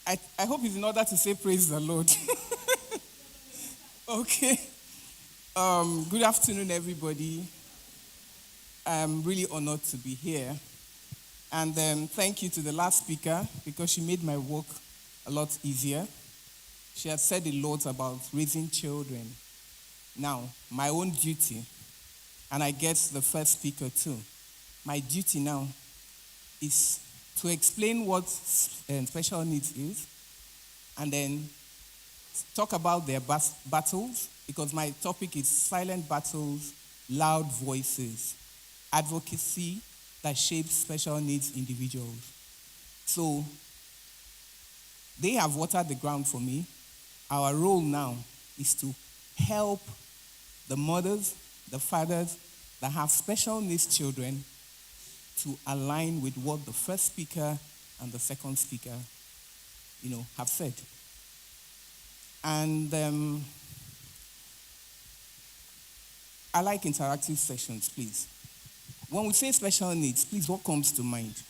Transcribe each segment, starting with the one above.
I hope it's in order to say praise the Lord. Okay. Good afternoon, everybody. I'm really honored to be here. And thank you to the last speaker because she made my work a lot easier. She had said a lot about raising children. Now, my own duty, and I guess the first speaker too, my duty now is to explain what special needs is and then talk about their battles, because my topic is silent battles, loud voices, advocacy that shapes special needs individuals. So they have watered the ground for me. Our role now is to help the mothers, the fathers that have special needs children to align with what the first speaker and the second speaker, have said. And I like interactive sessions, please. When we say special needs, please, what comes to mind?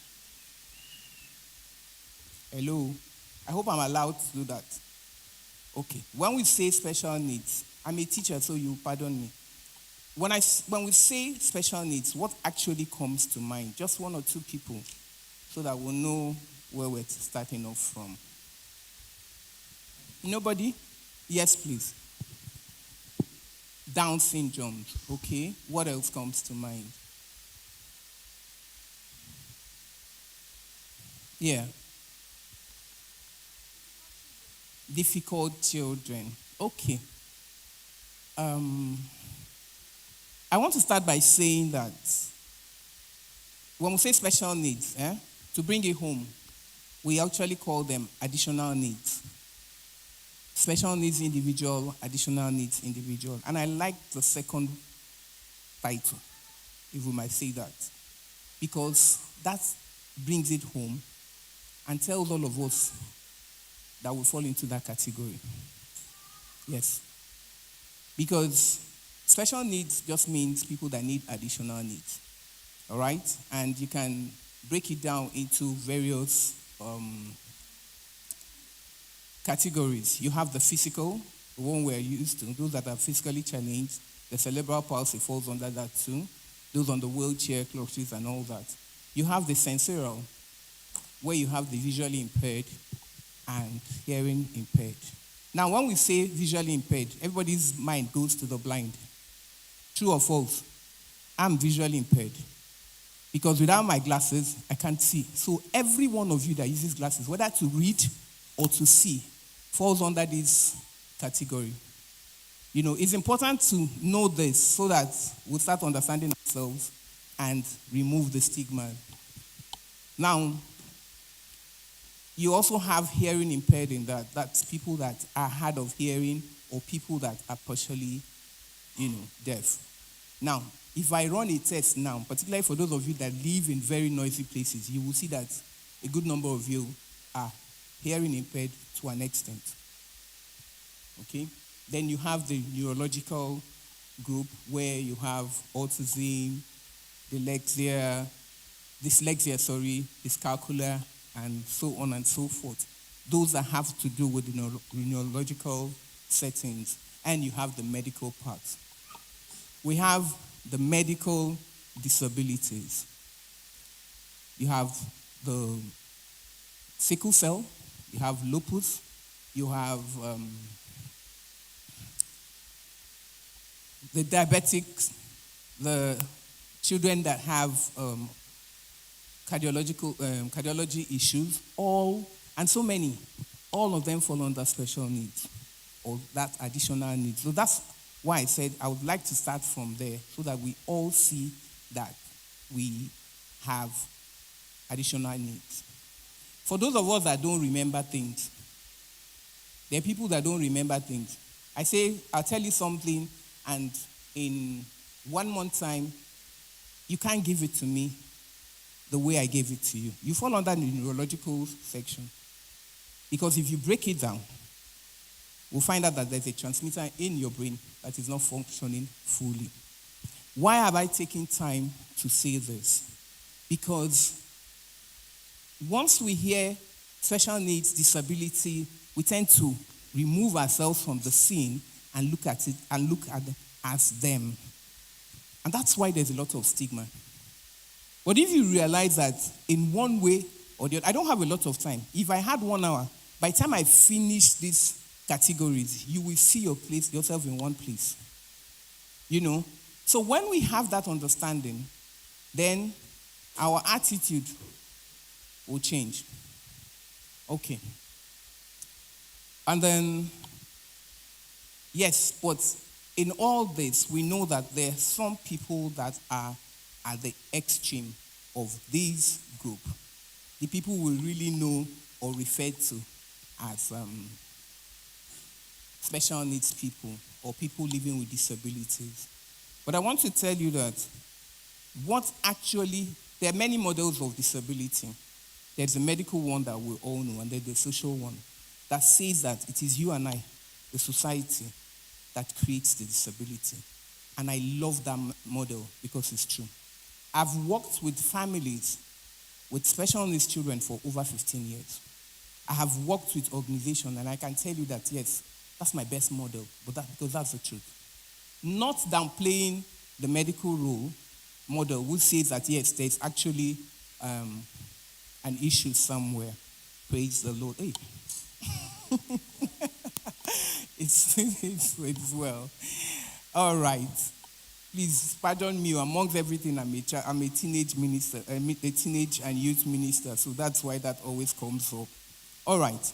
Hello? I hope I'm allowed to do that. Okay. When we say special needs, I'm a teacher, so you pardon me. When we say special needs, what actually comes to mind? Just one or two people, so that we'll know where we're starting off from. Nobody? Yes, please. Down syndrome. Okay. What else comes to mind? Yeah. Difficult children. Okay. I want to start by saying that when we say special needs, to bring it home, we actually call them additional needs. Special needs individual, additional needs individual. And I like the second title, if we might say that, because that brings it home and tells all of us that we fall into that category. Yes. Because special needs just means people that need additional needs. All right? And you can break it down into various categories. You have the physical, the one we're used to, those that are physically challenged. The cerebral palsy falls under that too. Those on the wheelchair, crutches, and all that. You have the sensorial, where you have the visually impaired and hearing impaired. Now, when we say visually impaired, everybody's mind goes to the blind. True or false? I'm visually impaired. Because without my glasses, I can't see. So every one of you that uses glasses, whether to read or to see, falls under this category. It's important to know this so that we'll start understanding ourselves and remove the stigma. Now, you also have hearing impaired in that. That's people that are hard of hearing or people that are partially, deaf. Now, if I run a test now, particularly for those of you that live in very noisy places, you will see that a good number of you are hearing impaired to an extent. Okay? Then you have the neurological group where you have autism, dyslexia, dyscalculia, and so on and so forth. Those that have to do with the neurological settings. And you have the medical part. We have the medical disabilities. You have the sickle cell, you have lupus, you have the diabetics, the children that have cardiology issues, and so many. All of them fall under special needs or that additional needs. So that's why I said I would like to start from there so that we all see that we have additional needs. For those of us that don't remember things, there are people that don't remember things. I say, I'll tell you something, and in 1 month time, you can't give it to me the way I gave it to you. You fall under the neurological section. Because if you break it down, we'll find out that there's a transmitter in your brain that is not functioning fully. Why have I taken time to say this? Because once we hear special needs, disability, we tend to remove ourselves from the scene and look at it and look at them as them. And that's why there's a lot of stigma. But if you realize that in one way or the other, I don't have a lot of time. If I had 1 hour, by the time I finish these categories, you will see yourself in one place. So when we have that understanding, then our attitude will change. Okay. And then, yes, but in all this, we know that there are some people that are at the extreme of this group. The people we really know or refer to as special needs people or people living with disabilities. But I want to tell you that there are many models of disability. There's a medical one that we all know, and there's the social one that says that it is you and I, the society, that creates the disability. And I love that model because it's true. I've worked with families with special needs children for over 15 years. I have worked with organizations, and I can tell you that, yes, that's my best model, because that's the truth. Not downplaying the medical role model, who says that, yes, there's actually an issue somewhere. Praise the Lord. Hey. It's well. All right. Please pardon me. Amongst everything, I'm a teenage minister, a teenage and youth minister, so that's why that always comes up. All right.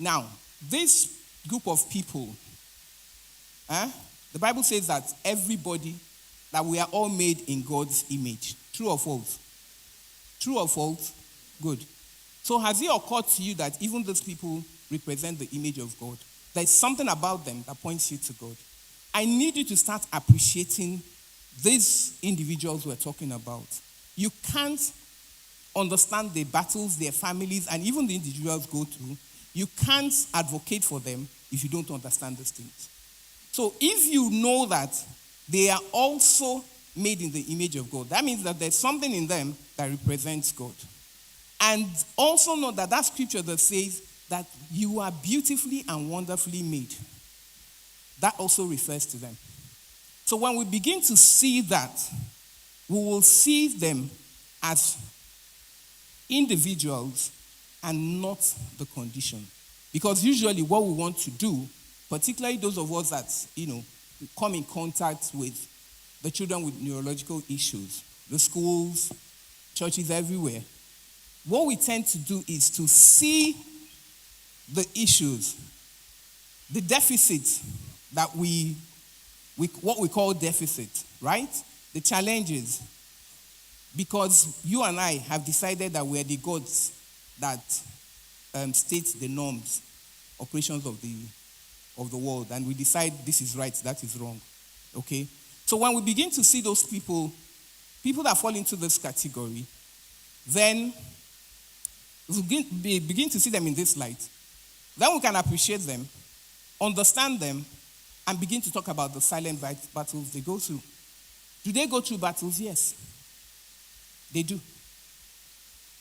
Now, this group of people, the Bible says that that we are all made in God's image. True or false? True or false? Good. So has it occurred to you that even those people represent the image of God? There's something about them that points you to God. I need you to start appreciating these individuals we're talking about. You can't understand the battles their families and even the individuals go through. You can't advocate for them if you don't understand these things. So if you know that they are also made in the image of God, that means that there's something in them that represents God. And also know that scripture that says that you are beautifully and wonderfully made, that also refers to them. So when we begin to see that, we will see them as individuals and not the condition. Because usually what we want to do, particularly those of us that, come in contact with the children with neurological issues, the schools, churches everywhere, what we tend to do is to see the issues, the deficits that what we call deficit, right? The challenges. Because you and I have decided that we are the gods that state the norms, operations of the world, and we decide this is right, that is wrong. Okay? So when we begin to see those people that fall into this category, then we begin to see them in this light. Then we can appreciate them, understand them, and begin to talk about the silent battles they go through. Do they go through battles? Yes. They do.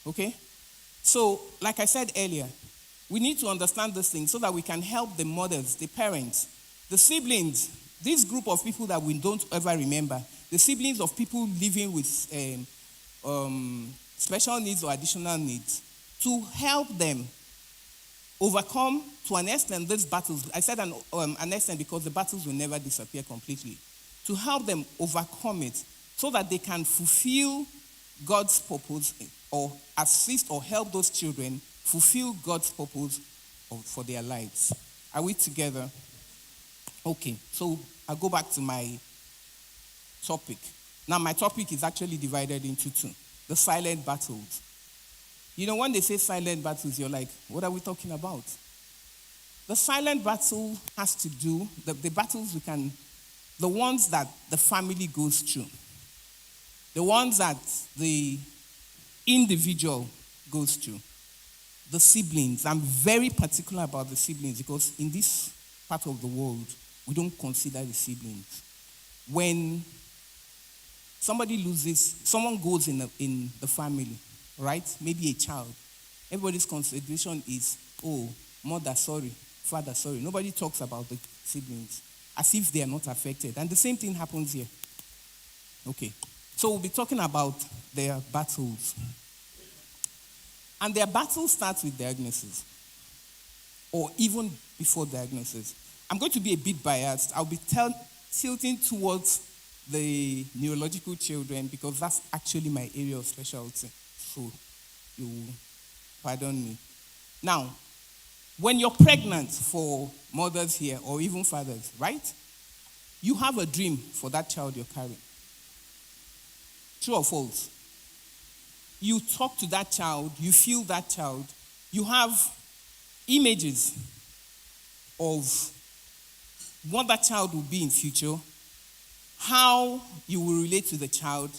Okay? So, like I said earlier, we need to understand this thing so that we can help the mothers, the parents, the siblings, this group of people that we don't ever remember, the siblings of people living with special needs or additional needs, to help them overcome, to an extent, these battles. I said an extent because the battles will never disappear completely. To help them overcome it so that they can fulfill God's purpose or assist or help those children fulfill God's purpose for their lives. Are we together? Okay, so I'll go back to my topic. Now, my topic is actually divided into two. The silent battles. When they say silent battles, you're like, what are we talking about? The silent battle has to do, the battles the ones that the family goes through, the ones that the individual goes through, the siblings. I'm very particular about the siblings because in this part of the world, we don't consider the siblings. When someone goes in the family, right? Maybe a child. Everybody's consideration is, oh, mother, sorry, father, sorry. Nobody talks about the siblings as if they are not affected. And the same thing happens here. Okay. So we'll be talking about their battles. And their battle starts with diagnosis, or even before diagnosis. I'm going to be a bit biased. I'll be tilting towards the neurological children because that's actually my area of specialty. So you pardon me. Now, when you're pregnant, for mothers here or even fathers, right? You have a dream for that child you're carrying. True or false? You talk to that child, you feel that child, you have images of what that child will be in future, how you will relate to the child,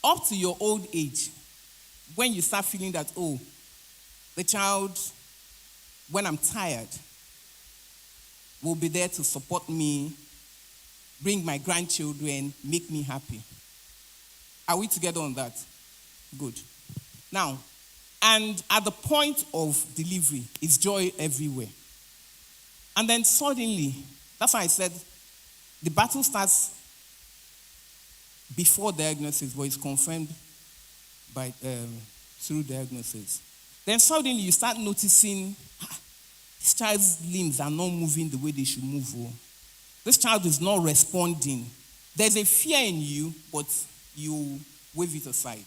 up to your old age, when you start feeling that, oh, the child, when I'm tired, will be there to support me, bring my grandchildren, make me happy. Are we together on that? Good. Now, and at the point of delivery, it's joy everywhere. And then suddenly, that's why I said the battle starts before diagnosis, but it's confirmed by through diagnosis. Then suddenly you start noticing this child's limbs are not moving the way they should move. This child is not responding. There's a fear in you, but you wave it aside.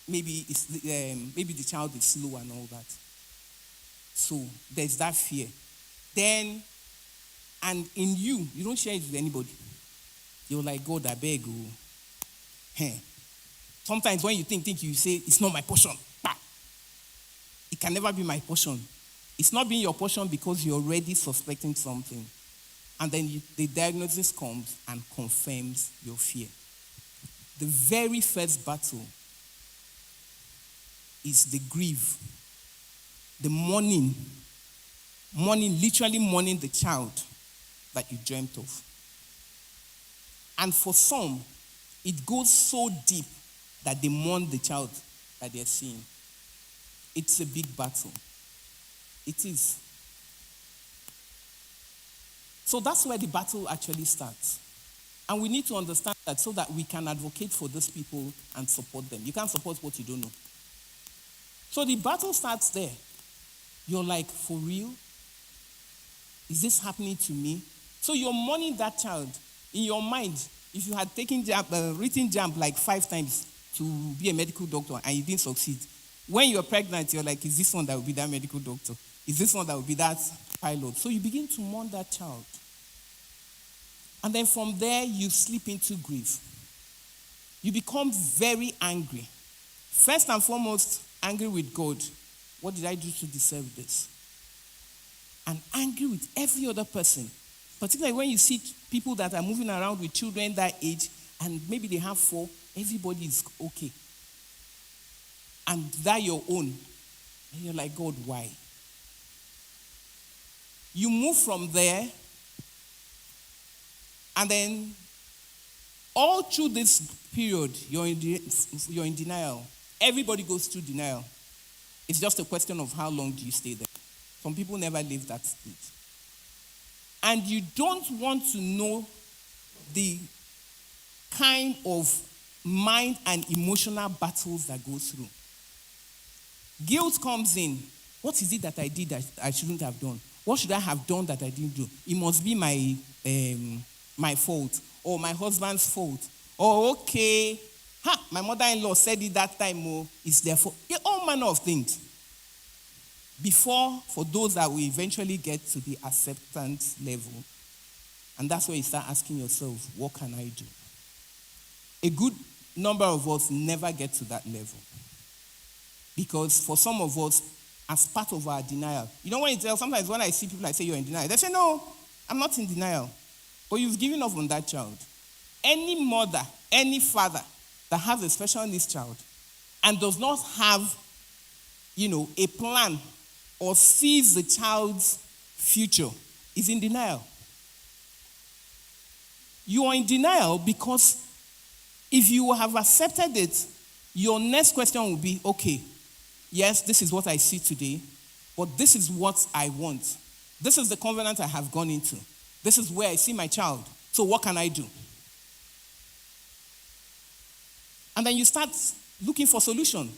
Maybe the child is slow and all that. So there's that fear. Then, and in you don't share it with anybody. You're like, God, I beg you. Hey. Sometimes when you think you say, it's not my portion. Bah. It can never be my portion. It's not being your portion because you're already suspecting something. And then the diagnosis comes and confirms your fear. The very first battle is the grief, the mourning, literally mourning the child that you dreamt of. And for some, it goes so deep that they mourn the child that they're seeing. It's a big battle. It is. So that's where the battle actually starts. And we need to understand that so that we can advocate for those people and support them. You can't support what you don't know. So the battle starts there. You're like, for real? Is this happening to me? So you're mourning that child. In your mind, if you had written JAMB like 5 times to be a medical doctor and you didn't succeed, when you're pregnant, you're like, is this one that will be that medical doctor? Is this one that will be that pilot? So you begin to mourn that child. And then from there, you slip into grief. You become very angry. First and foremost, angry with God. What did I do to deserve this? And angry with every other person. Particularly when you see people that are moving around with children that age, and maybe they have 4, everybody is okay. And that your own. And you're like, God, why? You move from there, and then all through this period, you're in denial. Everybody goes through denial. It's just a question of how long do you stay there. Some people never leave that state. And you don't want to know the kind of mind and emotional battles that go through. Guilt comes in. What is it that I did that I shouldn't have done? What should I have done that I didn't do? It must be my fault, or my husband's fault. Or, okay, my mother-in-law said it that time, it's their fault. Yeah, all manner of things. Before, for those that will eventually get to the acceptance level. And that's where you start asking yourself, what can I do? A good number of us never get to that level. Because for some of us, as part of our denial, sometimes when I see people, I say, you're in denial. They say, no, I'm not in denial. But you've given up on that child. Any mother, any father that has a special needs child and does not have, a plan or sees the child's future is in denial. You are in denial because if you have accepted it, your next question will be, okay, yes, this is what I see today, but this is what I want. This is the covenant I have gone into. This is where I see my child. So what can I do? And then you start looking for solution.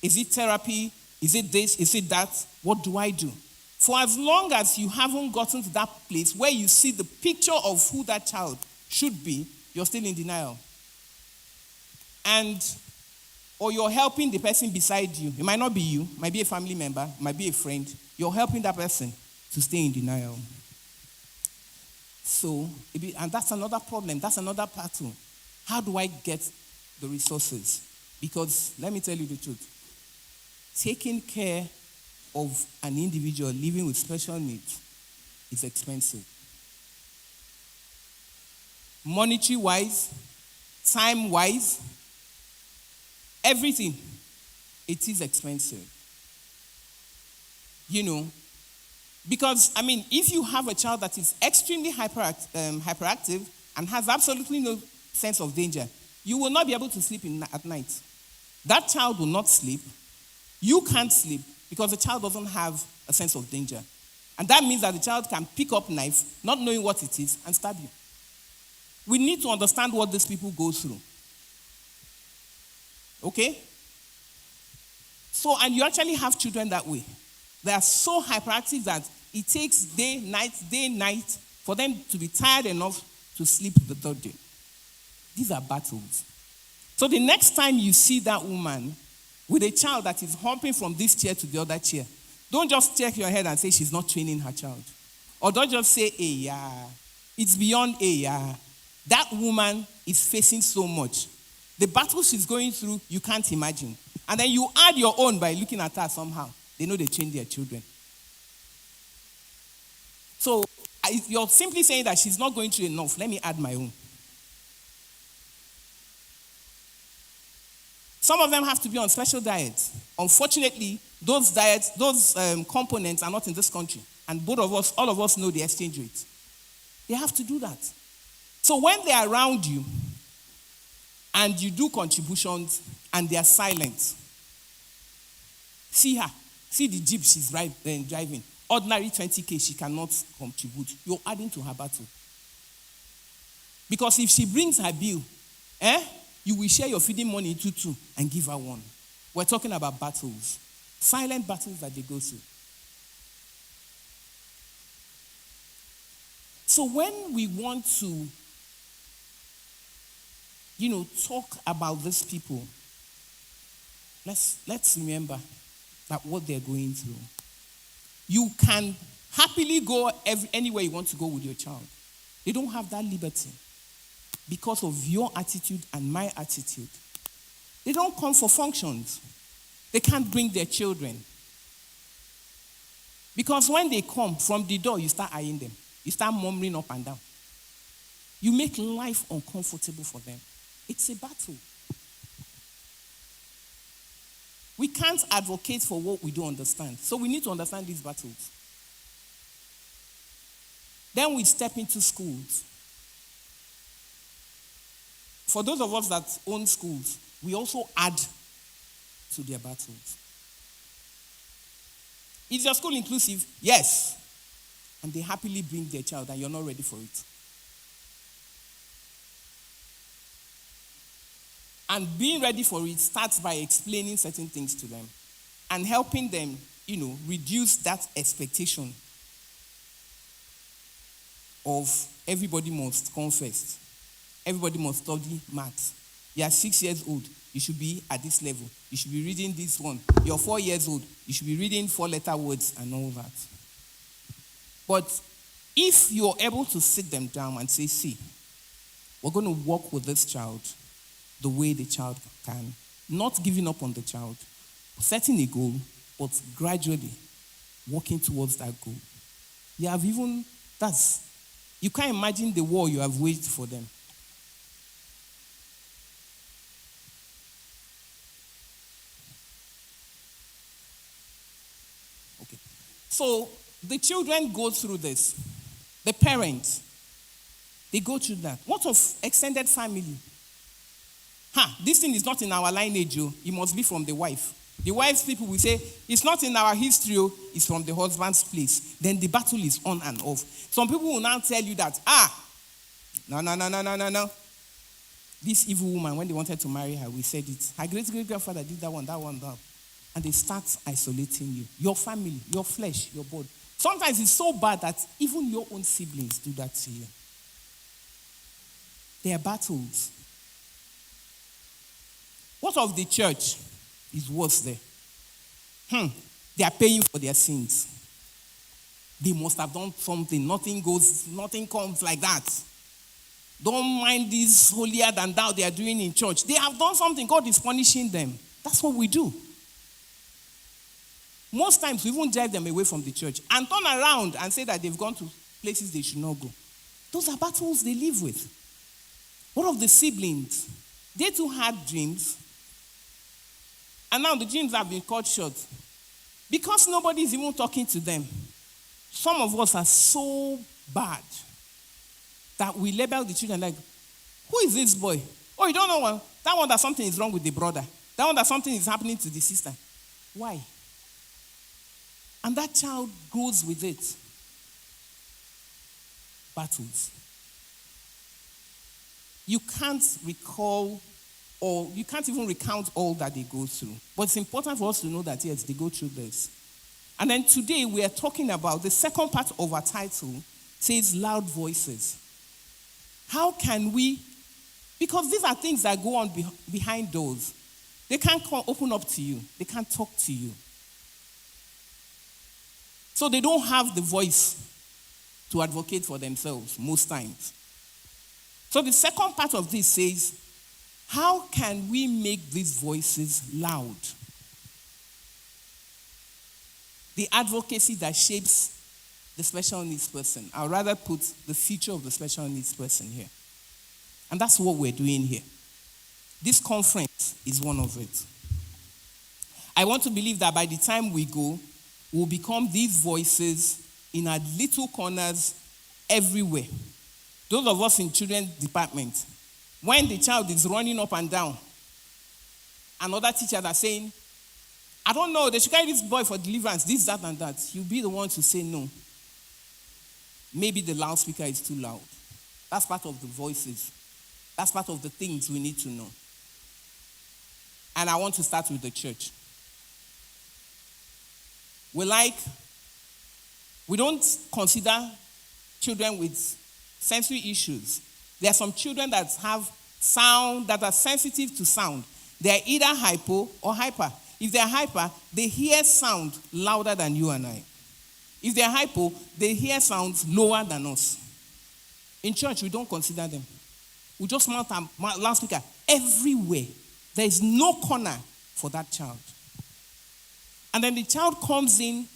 Is it therapy? Is it this? Is it that? What do I do? For as long as you haven't gotten to that place where you see the picture of who that child should be, you're still in denial. Or you're helping the person beside you. It might not be you, it might be a family member, it might be a friend. You're helping that person to stay in denial. So, and that's another problem, that's another battle. How do I get the resources? Because let me tell you the truth. Taking care of an individual living with special needs is expensive. Monetary-wise, time-wise, everything, it is expensive. Because, if you have a child that is extremely hyperactive and has absolutely no sense of danger, you will not be able to sleep at night. That child will not sleep. You can't sleep because the child doesn't have a sense of danger. And that means that the child can pick up knife, not knowing what it is, and stab you. We need to understand what these people go through. Okay? So, and you actually have children that way. They are so hyperactive that it takes day, night, for them to be tired enough to sleep the third day. These are battles. So the next time you see that woman with a child that is hopping from this chair to the other chair, don't just check your head and say she's not training her child. Or don't just say, hey, yeah. It's beyond a yeah. That woman is facing so much. The battle she's going through, you can't imagine. And then you add your own by looking at her somehow. They know they train their children. So you're simply saying that she's not going through enough. Let me add my own. Some of them have to be on special diets. Unfortunately, those diets, components are not in this country. And all of us know the exchange rate. They have to do that. So when they're around you and you do contributions and they're silent, see her. See the jeep she's driving. Ordinary 20K, she cannot contribute. You're adding to her battle. Because if she brings her bill, you will share your feeding money into two and give her one. We're talking about battles. Silent battles that they go through. So when we want to, talk about these people, let's remember that what they're going through. You can happily go anywhere you want to go with your child. They don't have that liberty because of your attitude and my attitude. They don't come for functions. They can't bring their children. Because when they come from the door, you start eyeing them. You start murmuring up and down. You make life uncomfortable for them. It's a battle. We can't advocate for what we don't understand. So we need to understand these battles. Then we step into schools. For those of us that own schools, we also add to their battles. Is your school inclusive? Yes. And they happily bring their child and you're not ready for it. And being ready for it starts by explaining certain things to them and helping them, reduce that expectation of everybody must come first. Everybody must study maths. You are 6 years old. You should be at this level. You should be reading this one. You're 4 years old. You should be reading 4-letter words and all that. But if you're able to sit them down and say, see, we're going to work with this child the way the child can, not giving up on the child, setting a goal, but gradually working towards that goal. You can't imagine the war you have waged for them. Okay. So the children go through this. The parents, they go through that. What of extended family? This thing is not in our lineage, it must be from the wife. The wise people will say, it's not in our history, it's from the husband's place. Then the battle is on and off. Some people will now tell you that, no. This evil woman, when they wanted to marry her, we said it. Her great-great-grandfather did that one. And they start isolating you. Your family, your flesh, your body. Sometimes it's so bad that even your own siblings do that to you. They are battles. What of the church is worse there? They are paying for their sins. They must have done something. Nothing comes like that. Don't mind this holier than thou they are doing in church. They have done something. God is punishing them. That's what we do. Most times, we won't drive them away from the church and turn around and say that they've gone to places they should not go. Those are battles they live with. What of the siblings? They too had dreams. And now the dreams have been cut short. Because nobody is even talking to them. Some of us are so bad that we label the children like, who is this boy? Oh, you don't know one? That one that something is wrong with the brother. That one that something is happening to the sister. Why? And that child grows with it. Battles. You can't recall or you can't even recount all that they go through. But it's important for us to know that, yes, they go through this. And then today we are talking about the second part of our title, says loud voices. How can we, because these are things that go on behind doors. They can't open up to you. They can't talk to you. So they don't have the voice to advocate for themselves most times. So the second part of this says, how can we make these voices loud? The advocacy that shapes the special needs person. I'd rather put the future of the special needs person here. And that's what we're doing here. This conference is one of it. I want to believe that by the time we go, we'll become these voices in our little corners everywhere. Those of us in children's department, when the child is running up and down, another teacher that's saying, I don't know, they should carry this boy for deliverance, this, that, and that. You'll be the one to say no. Maybe the loudspeaker is too loud. That's part of the voices. That's part of the things we need to know. And I want to start with the church. We don't consider children with sensory issues. There are some children that have sound, that are sensitive to sound. They are either hypo or hyper. If they are hyper, they hear sound louder than you and I. If they are hypo, they hear sounds lower than us. In church, we don't consider them. We just mount a loudspeaker everywhere. There is no corner for that child. And then the child comes in.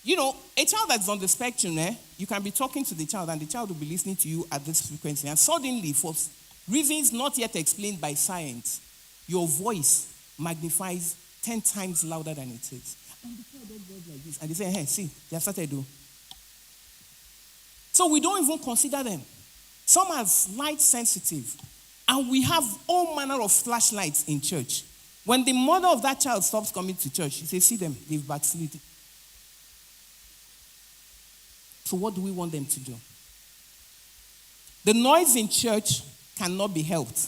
You know, a child that's on the spectrum, you can be talking to the child and the child will be listening to you at this frequency. And suddenly, for reasons not yet explained by science, your voice magnifies 10 times louder than it is. And the child goes like this. And they say, hey, see, they have started to do. So we don't even consider them. Some are light sensitive. And we have all manner of flashlights in church. When the mother of that child stops coming to church, she says, see them, they've backslidden. So what do we want them to do? The noise in church cannot be helped.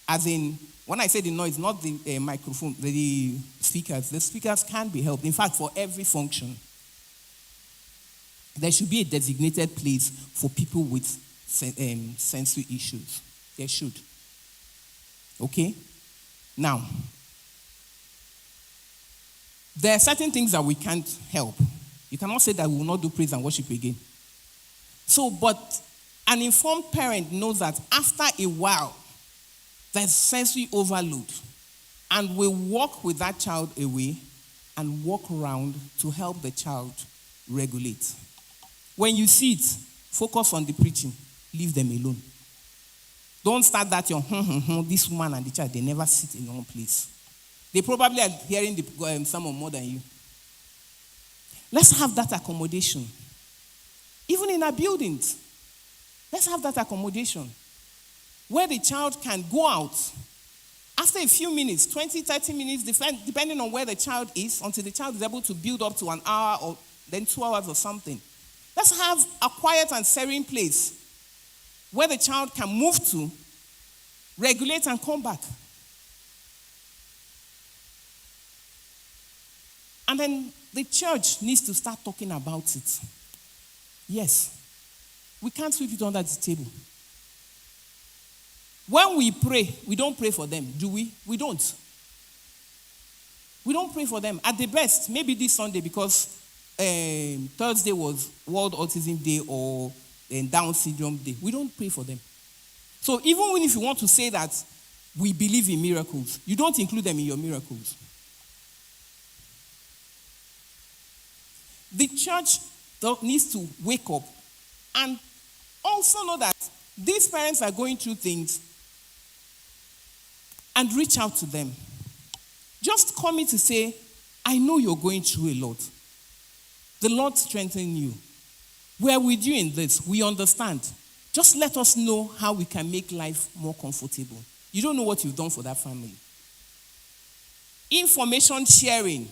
As in, when I say the noise, not the microphone, the speakers can be helped. In fact, for every function, there should be a designated place for people with sensory issues. There should. Okay? Now, there are certain things that we can't help. You cannot say that we will not do praise and worship again. So, but an informed parent knows that after a while, there's sensory overload. And will walk with that child away and walk around to help the child regulate. When you see it, focus on the preaching. Leave them alone. Don't start that this woman and the child, they never sit in one place. They probably are hearing the sermon more than you. Let's have that accommodation. Even in our buildings, let's have that accommodation where the child can go out After a few minutes, 20, 30 minutes, depending on where the child is, until the child is able to build up to an hour or then 2 hours or something. Let's have a quiet and serene place where the child can move to, regulate, and come back. And then the church needs to start talking about it. Yes, we can't sweep it under the table. When we pray, we don't pray for them, do we? We don't. We don't pray for them. At the best, maybe this Sunday, because Thursday was World Autism Day or Down Syndrome Day. We don't pray for them. So even if you want to say that we believe in miracles, you don't include them in your miracles. The church needs to wake up and also know that these parents are going through things and reach out to them. Just call me to say, I know you're going through a lot. The Lord strengthen you. We are with you in this. We understand. Just let us know how we can make life more comfortable. You don't know what you've done for that family. Information sharing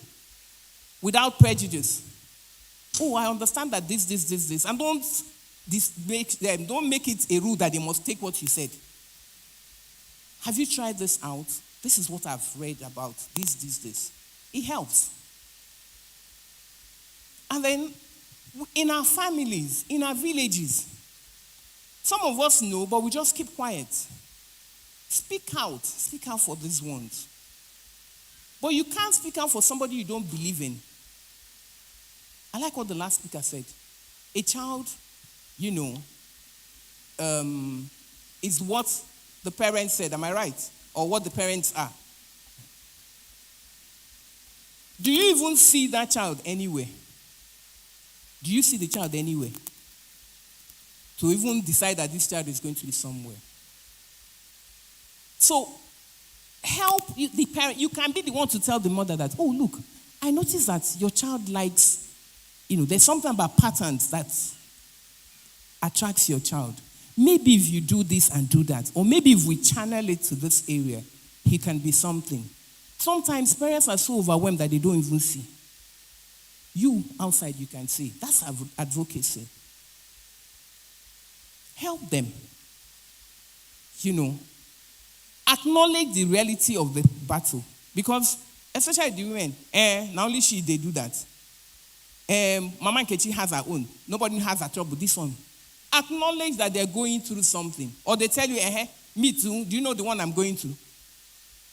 without prejudice. Oh, I understand that this. And don't make it a rule that they must take what you said. Have you tried this out? This is what I've read about. This. It helps. And then, in our families, in our villages, some of us know, but we just keep quiet. Speak out for these ones. But you can't speak out for somebody you don't believe in. I like what the last speaker said. A child, is what the parents said. Am I right? Or what the parents are. Do you even see that child anywhere? Do you see the child anywhere? To even decide that this child is going to be somewhere. So, help the parent. You can be the one to tell the mother that, oh, look, I noticed that your child likes, there's something about patterns that attracts your child. Maybe if you do this and do that, or maybe if we channel it to this area, he can be something. Sometimes parents are so overwhelmed that they don't even see. You, outside, you can see. That's advocacy. Help them. Acknowledge the reality of the battle. Because, especially the women, not only they do that. Mama Nkechi has her own. Nobody has her trouble. This one. Acknowledge that they're going through something. Or they tell you, me too. Do you know the one I'm going through?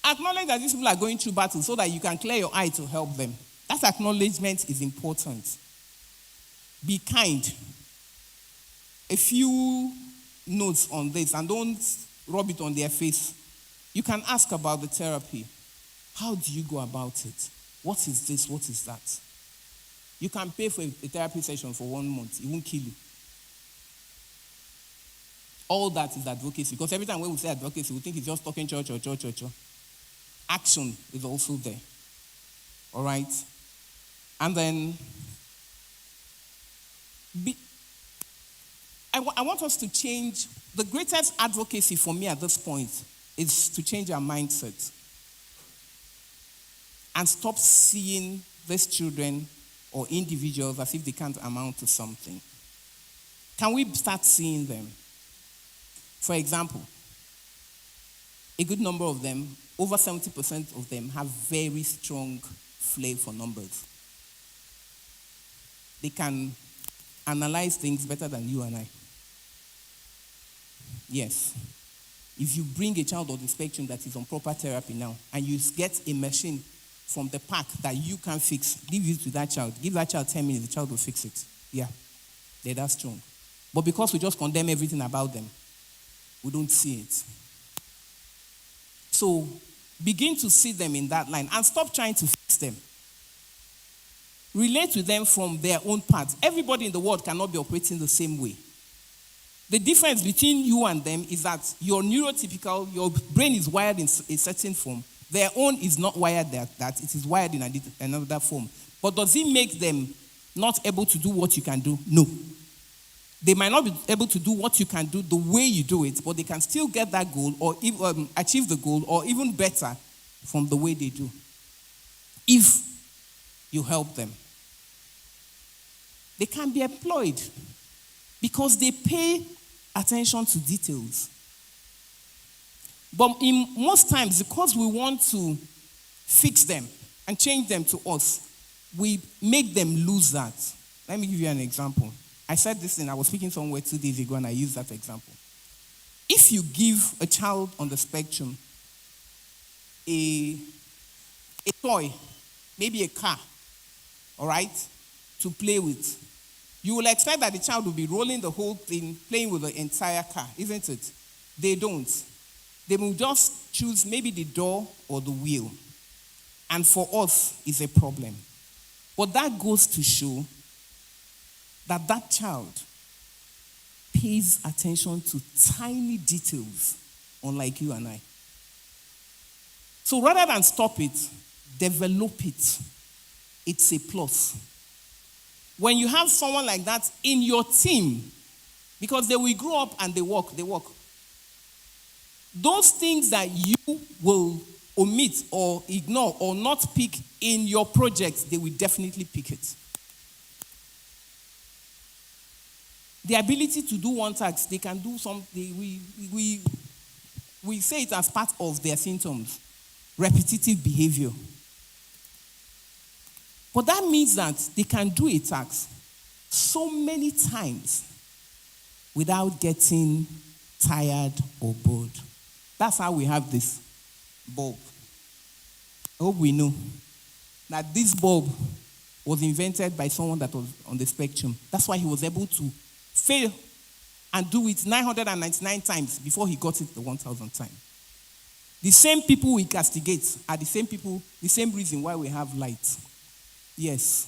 Acknowledge that these people are going through battle so that you can clear your eye to help them. That acknowledgement is important. Be kind. A few notes on this, and don't rub it on their face. You can ask about the therapy. How do you go about it? What is this? What is that? You can pay for a therapy session for 1 month. It won't kill you. All that is advocacy. Because every time when we say advocacy, we think it's just talking church. Action is also there. All right? And then, I want us to change. The greatest advocacy for me at this point is to change our mindset. And stop seeing these children or individuals as if they can't amount to something. Can we start seeing them? For example, a good number of them, over 70% of them, have very strong flair for numbers. They can analyze things better than you and I. Yes. If you bring a child on the spectrum that is on proper therapy now, and you get a machine from the park that you can fix, give it to that child. Give that child 10 minutes, the child will fix it. Yeah. They're that strong. But because we just condemn everything about them, we don't see it. So, begin to see them in that line and stop trying to fix them. Relate to them from their own part. Everybody in the world cannot be operating the same way. The difference between you and them is that you're neurotypical, your brain is wired in a certain form. Their own is not wired that, it is wired in another form. But does it make them not able to do what you can do? No. They might not be able to do what you can do the way you do it, but they can still get that goal or achieve the goal or even better from the way they do, if you help them. They can be employed because they pay attention to details. But in most times, because we want to fix them and change them to us, we make them lose that. Let me give you an example. I said this thing, I was speaking somewhere 2 days ago, and I used that example. If you give a child on the spectrum a toy, maybe a car, all right, to play with, you will expect that the child will be rolling the whole thing, playing with the entire car, isn't it? They don't. They will just choose maybe the door or the wheel. And for us, it's a problem. But that goes to show that that child pays attention to tiny details, unlike you and I. So rather than stop it, develop it. It's a plus. When you have someone like that in your team, because they will grow up and they work. Those things that you will omit or ignore or not pick in your project, they will definitely pick it. The ability to do one task, they can do something, we say it as part of their symptoms, repetitive behavior. But that means that they can do a task so many times without getting tired or bored. That's how we have this bulb. I hope we know that this bulb was invented by someone that was on the spectrum. That's why he was able to fail and do it 999 times before he got it the 1,000th time. The same people we castigate are the same people, the same reason why we have light. Yes.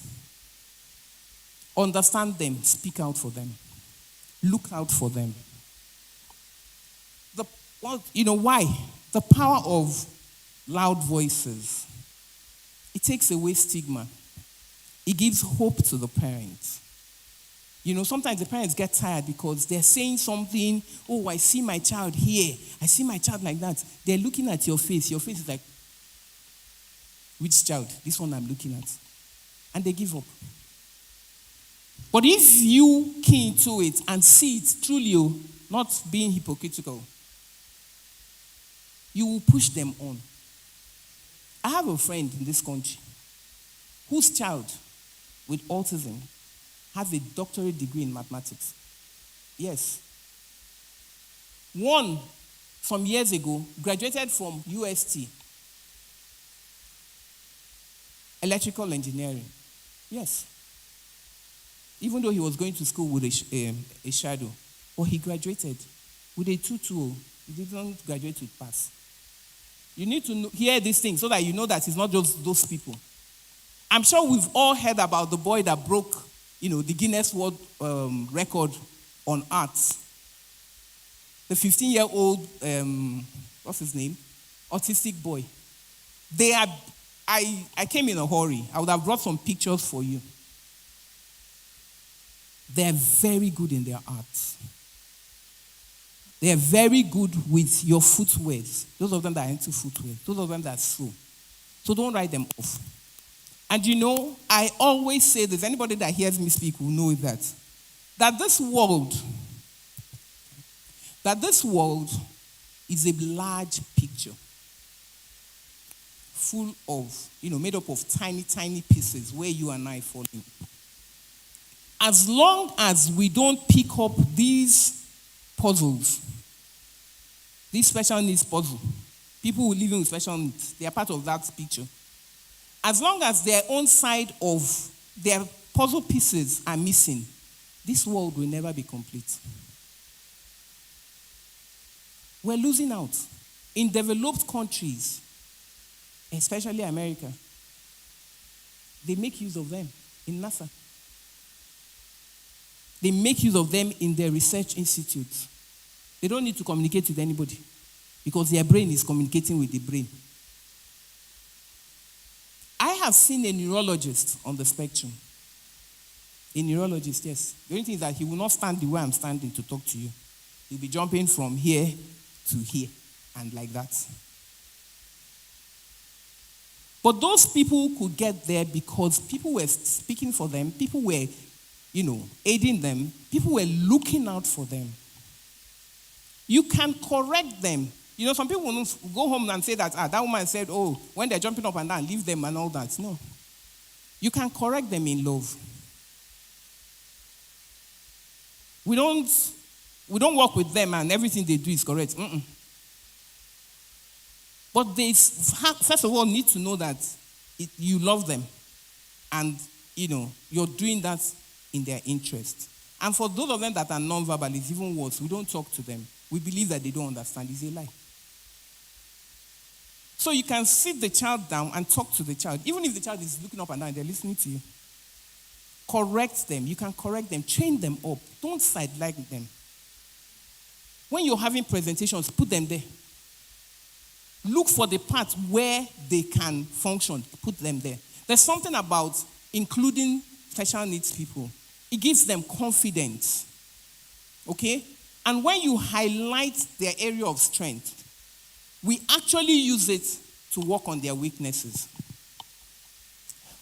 Understand them, speak out for them, look out for them. Why? The power of loud voices. It takes away stigma. It gives hope to the parents. Sometimes the parents get tired because they're saying something, oh, I see my child here. I see my child like that. They're looking at your face. Your face is like, which child? This one I'm looking at. And they give up. But if you key into it and see it truly, not being hypocritical, you will push them on. I have a friend in this country whose child with autism has a doctorate degree in mathematics. Yes. One, some years ago, graduated from UST, electrical engineering. Yes. Even though he was going to school with a shadow, but he graduated with a 2.20. He didn't graduate with pass. You need to hear these things so that you know that it's not just those people. I'm sure we've all heard about the boy that broke, the Guinness World Record on arts. The 15-year-old, what's his name? Autistic boy. I came in a hurry. I would have brought some pictures for you. They're very good in their arts. They are very good with your footwears. Those of them that are into footwear. Those of them that sew. So don't write them off. And I always say this. Anybody that hears me speak will know that this world is a large picture full of, made up of tiny, tiny pieces where you and I fall in. As long as we don't pick up these puzzles, this special needs puzzle, people who live with special needs, they are part of that picture. As long as their own side of their puzzle pieces are missing, this world will never be complete. We're losing out. In developed countries, especially America, they make use of them in NASA. They make use of them in their research institutes. They don't need to communicate with anybody because their brain is communicating with the brain. I have seen a neurologist on the spectrum. A neurologist, yes. The only thing is that he will not stand the way I'm standing to talk to you. He'll be jumping from here to here and like that. But those people could get there because people were speaking for them, people were, aiding them, people were looking out for them. You can correct them. Some people will go home and say that woman said, when they're jumping up and down, leave them and all that. No. You can correct them in love. We don't work with them and everything they do is correct. But they, first of all, need to know that you love them. And, you're doing that in their interest. And for those of them that are non-verbal, it's even worse. We don't talk to them. We believe that they don't understand. It's a lie. So you can sit the child down and talk to the child. Even if the child is looking up and down, they're listening to you. Correct them. You can correct them. Train them up. Don't sideline them. When you're having presentations, put them there. Look for the part where they can function. Put them there. There's something about including special needs people. It gives them confidence. Okay? And when you highlight their area of strength, we actually use it to work on their weaknesses.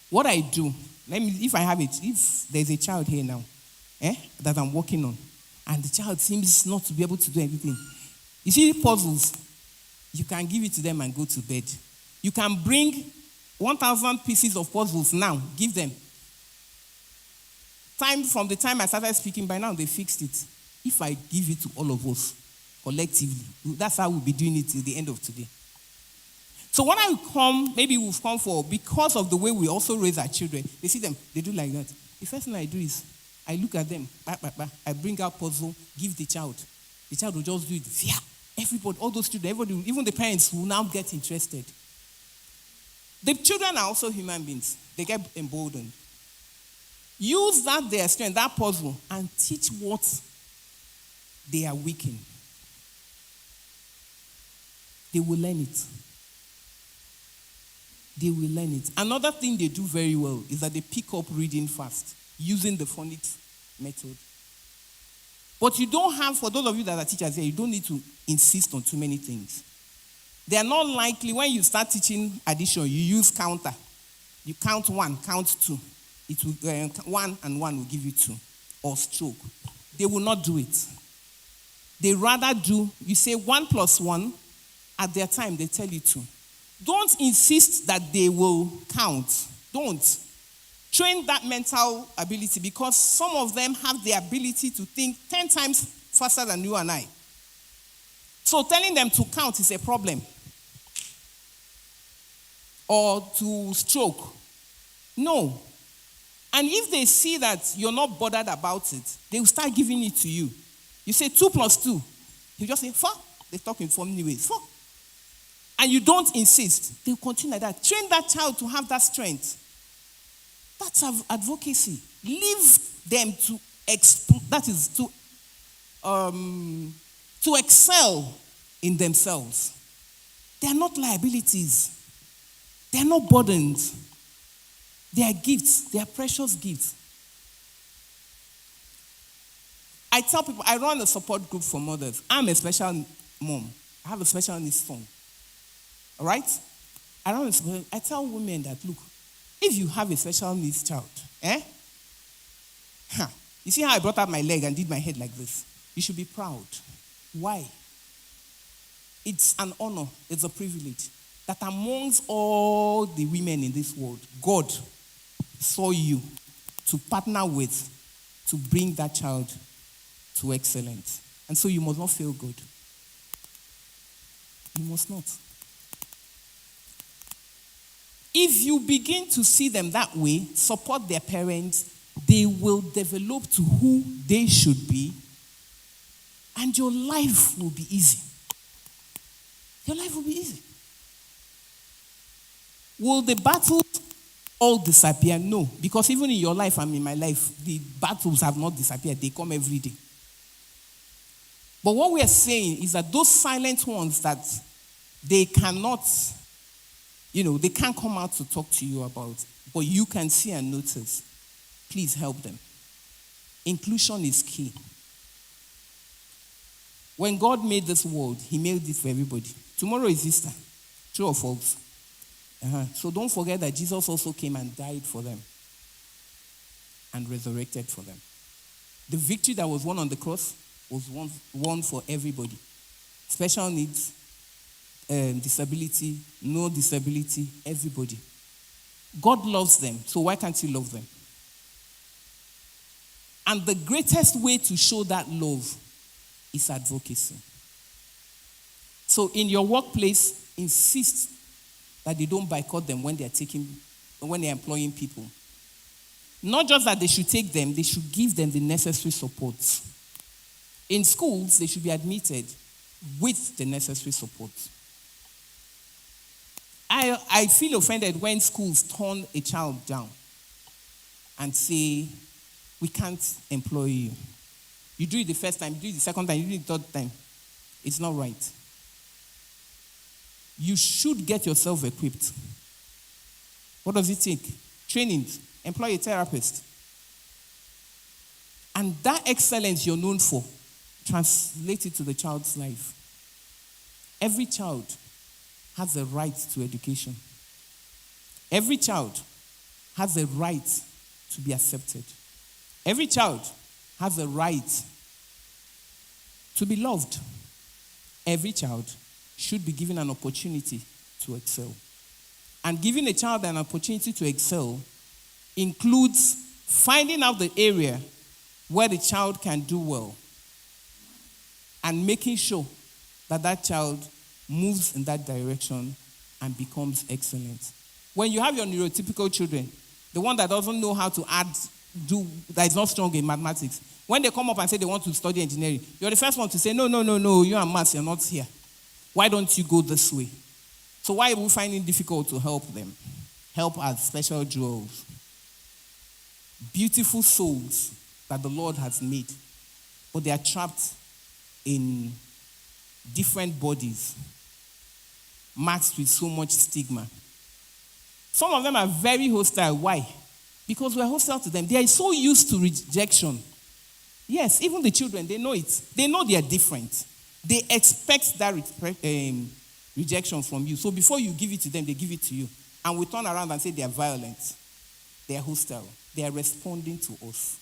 What I do, if there's a child here now, that I'm working on, and the child seems not to be able to do anything. You see puzzles, you can give it to them and go to bed. You can bring 1,000 pieces of puzzles now, give them. From the time I started speaking, by now they fixed it. If I give it to all of us, collectively, that's how we'll be doing it till the end of today. So when I come, maybe we've come for, because of the way we also raise our children, they see them, they do like that. The first thing I do is, I look at them, I bring out puzzle, give the child. The child will just do it. Yeah. Everybody, all those children, everybody, even the parents will now get interested. The children are also human beings. They get emboldened. Use their strength, that puzzle, and teach what they are weak in. They will learn it. They will learn it. Another thing they do very well is that they pick up reading fast using the phonics method. But you don't have, for those of you that are teachers here, you don't need to insist on too many things. They are not likely, when you start teaching addition, you use counter. You count 1, count 2. It will 1 and 1 will give you 2. Or stroke. They will not do it. They rather do, you say 1 plus 1, at their time they tell you 2. Don't insist that they will count. Don't. Train that mental ability, because some of them have the ability to think 10 times faster than you and I. So telling them to count is a problem. Or to stroke. No. And if they see that you're not bothered about it, they will start giving it to you. You say 2 plus 2. You just say 4. They talk in funny ways. 4. And you don't insist. They'll continue like that. Train that child to have that strength. That's advocacy. Leave them to excel in themselves. They are not liabilities. They are not burdens. They are gifts. They are precious gifts. I tell people, I run a support group for mothers. I'm a special mom. I have a special needs son. All right? I tell women that, look, if you have a special needs child, you see how I brought up my leg and did my head like this? You should be proud. Why? It's an honor. It's a privilege that amongst all the women in this world, God saw you to partner with to bring that child to excellence. And so you must not feel good. You must not. If you begin to see them that way, support their parents, they will develop to who they should be, and your life will be easy. Your life will be easy. Will the battles all disappear? No, because even in your life and in my life, the battles have not disappeared. They come every day. But what we are saying is that those silent ones that they cannot, they can't come out to talk to you about, but you can see and notice, please help them. Inclusion is key. When God made this world, he made it for everybody. Tomorrow is Easter. True or false? So don't forget that Jesus also came and died for them and resurrected for them. The victory that was won on the cross was won for everybody. Special needs, disability, no disability, everybody. God loves them, so why can't you love them? And the greatest way to show that love is advocacy. So in your workplace, insist that they don't boycott them when they're employing people. Not just that they should take them, they should give them the necessary support. In schools, they should be admitted with the necessary support. I feel offended when schools turn a child down and say, we can't employ you. You do it the first time, you do it the second time, you do it the third time. It's not right. You should get yourself equipped. What does it take? Training. Employ a therapist. And that excellence you're known for, translate it to the child's life. Every child has a right to education. Every child has a right to be accepted. Every child has a right to be loved. Every child should be given an opportunity to excel. And giving a child an opportunity to excel includes finding out the area where the child can do well and making sure that that child moves in that direction and becomes excellent. When you have your neurotypical children, the one that doesn't know how to that is not strong in mathematics, when they come up and say they want to study engineering, you're the first one to say, no, you are maths, you're not here. Why don't you go this way? So why are we finding it difficult to help them? Help as special jewels. Beautiful souls that the Lord has made, but they are trapped in different bodies, marked with so much stigma. Some of them are very hostile. Why? Because we're hostile to them. They are so used to rejection. Yes, even the children, they know it. They know they are different. They expect that rejection from you. So before you give it to them, they give it to you. And we turn around and say they are violent. They are hostile. They are responding to us.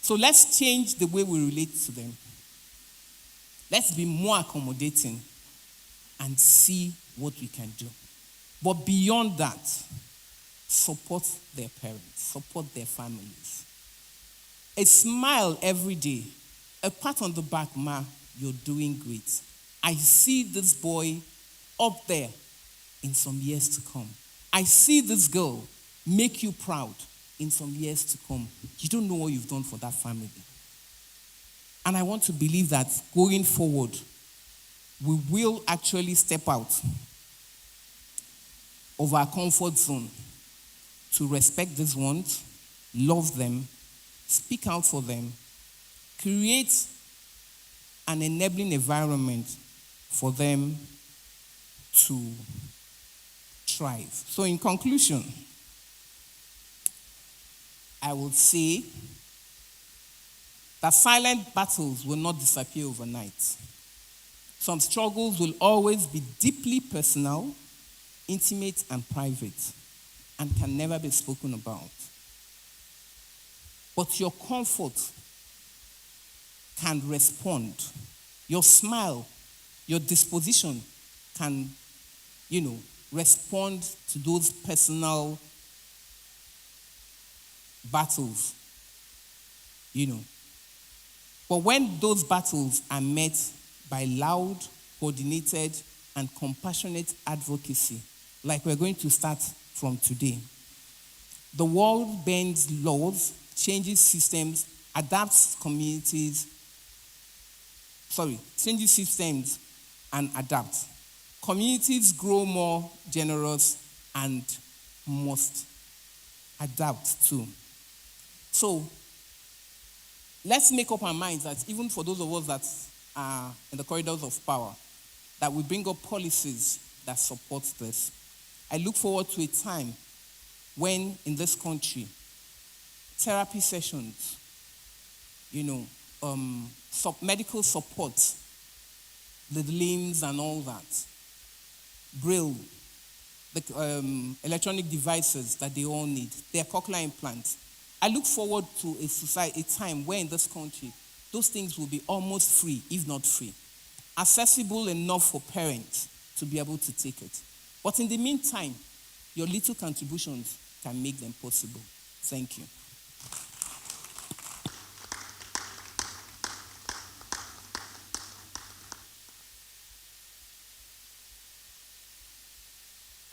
So let's change the way we relate to them. Let's be more accommodating and see what we can do. But beyond that, support their parents, support their families. A smile every day, a pat on the back, ma, you're doing great. I see this boy up there in some years to come. I see this girl make you proud in some years to come. You don't know what you've done for that family. And I want to believe that going forward, we will actually step out of our comfort zone to respect these ones, love them, speak out for them, create an enabling environment for them to thrive. So in conclusion, I would say that silent battles will not disappear overnight. Some struggles will always be deeply personal, intimate, and private, and can never be spoken about. But your comfort can respond. Your smile, your disposition can, respond to those personal battles, But when those battles are met by loud, coordinated, and compassionate advocacy, like we're going to start from today, the world bends laws, changes systems, changes systems and adapt. Communities grow more generous and must adapt too. So, let's make up our minds that even for those of us that are in the corridors of power, that we bring up policies that support this. I look forward to a time when in this country, therapy sessions medical support, the limbs and all that, Braille, the electronic devices that they all need, their cochlear implants. I look forward to a time where in this country, those things will be almost free, if not free. Accessible enough for parents to be able to take it. But in the meantime, your little contributions can make them possible. Thank you.